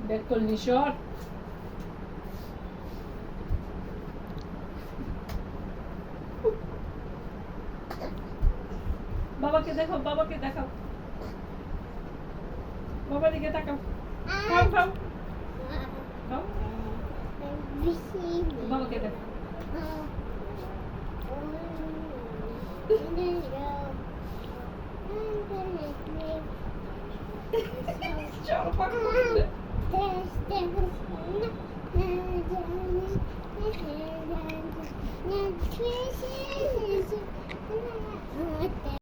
Back করলি shot. বাবাকে দেখো, বাবাকে দেখাও, বাবার দিকে তাকাও। খাও খাও খাও, বাবাকে দেখো। চলো পাকা করতে।